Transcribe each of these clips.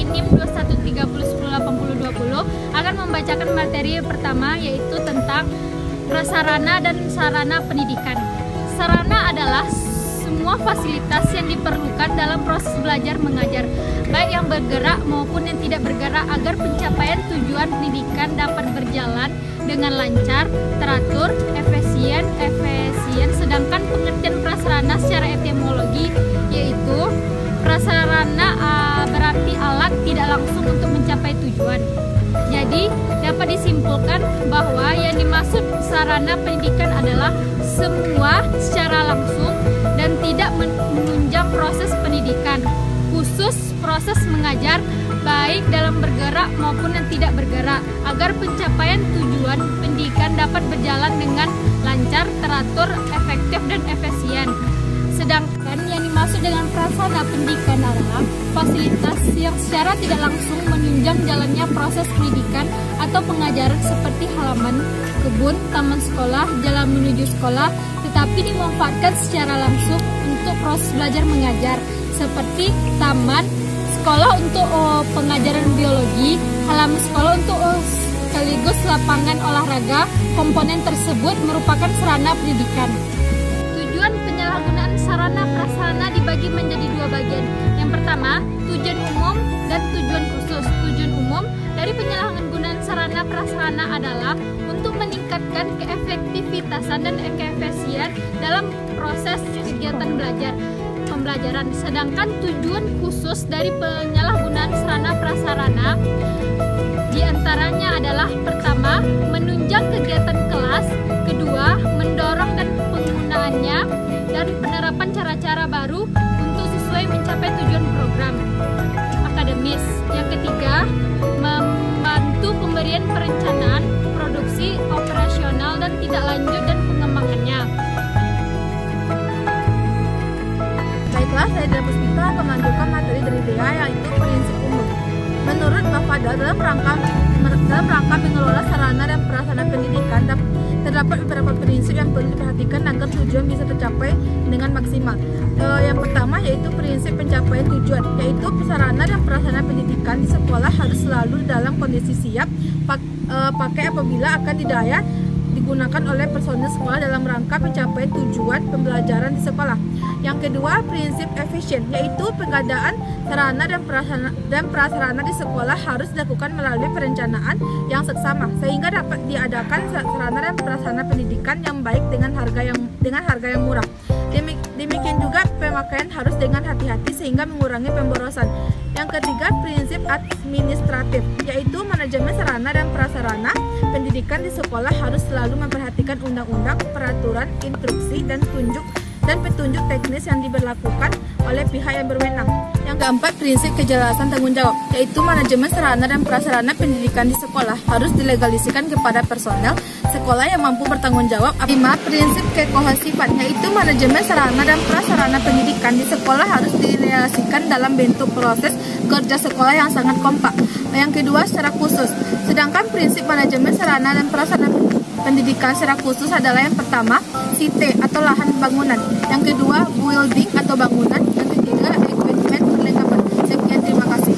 NIM 2130108020 akan membacakan materi pertama, yaitu tentang prasarana dan sarana pendidikan. Sarana adalah semua fasilitas yang diperlukan dalam proses belajar mengajar, baik yang bergerak maupun yang tidak bergerak, agar pencapaian tujuan pendidikan dapat berjalan dengan lancar, teratur, efisien. Sedangkan pengertian prasarana secara etimologi yaitu prasarana berarti alat tidak langsung untuk mencapai tujuan. Jadi dapat disimpulkan bahwa yang dimaksud sarana pendidikan adalah semua secara langsung dan tidak menunjang proses pendidikan, khusus proses mengajar baik dalam bergerak maupun yang tidak bergerak, agar pencapaian tujuan pendidikan dapat berjalan dengan lancar, teratur, efektif, dan efisien. Sedangkan yang dimaksud dengan prasarana pendidikan adalah fasilitas yang secara tidak langsung menunjang jalannya proses pendidikan atau pengajaran seperti halaman, kebun, taman sekolah, jalan menuju sekolah, tetapi dimanfaatkan secara langsung untuk proses belajar mengajar seperti taman sekolah untuk pengajaran biologi, halaman sekolah untuk sekaligus lapangan olahraga. Komponen tersebut merupakan sarana pendidikan. Tujuan penyalahgunaan sarana prasarana dibagi menjadi dua bagian. Yang pertama, tujuan umum dan tujuan khusus. Tujuan umum dari penyalahgunaan sarana prasarana adalah untuk meningkatkan keefektivitasan dan keefisien dalam proses kegiatan pembelajaran. Sedangkan tujuan khusus dari penyalahgunaan sarana prasarana diantaranya adalah: pertama, menunjang kegiatan kelas; kedua, mendorong dan penggunaannya dan penerapan cara-cara baru untuk sesuai mencapai tujuan program akademis. Yang ketiga, membantu pemberian perencanaan, produksi, operasional, dan tindak lanjut dan pengembangannya. Baiklah, saya Dela Puspita akan melanjutkan materi dari DEA, yaitu prinsip umum. Menurut Mbak Fadal, dalam rangka mengelola sarana dan prasarana pendidikan terdapat beberapa prinsip yang perlu diperhatikan agar tujuan bisa tercapai dengan maksimal. Yang pertama yaitu prinsip pencapaian tujuan, yaitu sarana dan prasarana pendidikan di sekolah harus selalu dalam kondisi siap pakai apabila akan digunakan oleh personil sekolah dalam rangka mencapai tujuan pembelajaran di sekolah. Yang kedua, prinsip efisien, yaitu pengadaan sarana dan prasarana di sekolah harus dilakukan melalui perencanaan yang seksama sehingga dapat diadakan sarana dan prasarana pendidikan yang baik dengan harga yang murah. Demikian juga pemakaian harus dengan hati-hati sehingga mengurangi pemborosan. Yang ketiga, prinsip administratif, yaitu manajemen sarana dan prasarana pendidikan di sekolah harus selalu memperhatikan undang-undang, peraturan, instruksi, dan petunjuk teknis yang diberlakukan oleh pihak yang berwenang. Yang keempat, prinsip kejelasan tanggung jawab, yaitu manajemen sarana dan prasarana pendidikan di sekolah harus dilegalisasikan kepada personel sekolah yang mampu bertanggung jawab. 5. Prinsip kekohesifan, yaitu manajemen sarana dan prasarana pendidikan di sekolah harus direalisasikan dalam bentuk proses kerja sekolah yang sangat kompak. Yang kedua, secara khusus. Sedangkan prinsip manajemen sarana dan prasarana pendidikan secara khusus adalah: yang pertama, site atau lahan bangunan; yang kedua, building atau bangunan; yang ketiga, equipment perlengkapan. Sekian, terima kasih.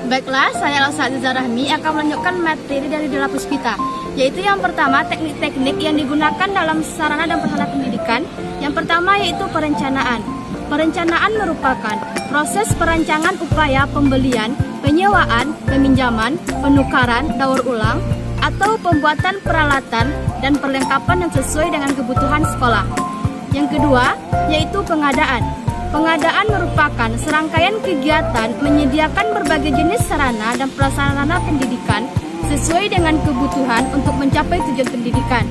Baiklah, saya Elsa Aziza Rahmi akan melanjutkan materi dari Dela Puspita, yaitu yang pertama, teknik-teknik yang digunakan dalam sarana dan prasarana pendidikan. Yang pertama yaitu perencanaan. Perencanaan merupakan proses perancangan upaya pembelian, penyewaan, peminjaman, penukaran, daur ulang, atau pembuatan peralatan dan perlengkapan yang sesuai dengan kebutuhan sekolah. Yang kedua, yaitu pengadaan. Pengadaan merupakan serangkaian kegiatan menyediakan berbagai jenis sarana dan prasarana pendidikan sesuai dengan kebutuhan untuk mencapai tujuan pendidikan.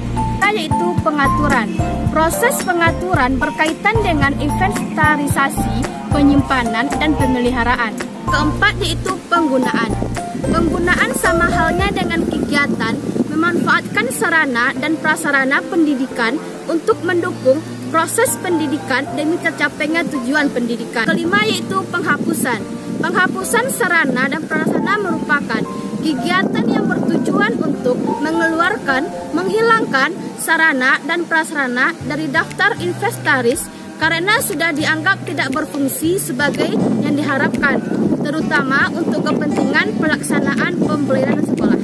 Yaitu pengaturan. Proses pengaturan berkaitan dengan inventarisasi, penyimpanan, dan pemeliharaan. Keempat yaitu penggunaan. Penggunaan sama halnya dengan kegiatan memanfaatkan sarana dan prasarana pendidikan untuk mendukung proses pendidikan demi tercapainya tujuan pendidikan. Kelima yaitu penghapusan. Penghapusan sarana dan prasarana merupakan kegiatan yang bertujuan untuk menghilangkan sarana dan prasarana dari daftar inventaris karena sudah dianggap tidak berfungsi sebagai yang diharapkan, terutama untuk kepentingan pelaksanaan pembelajaran sekolah.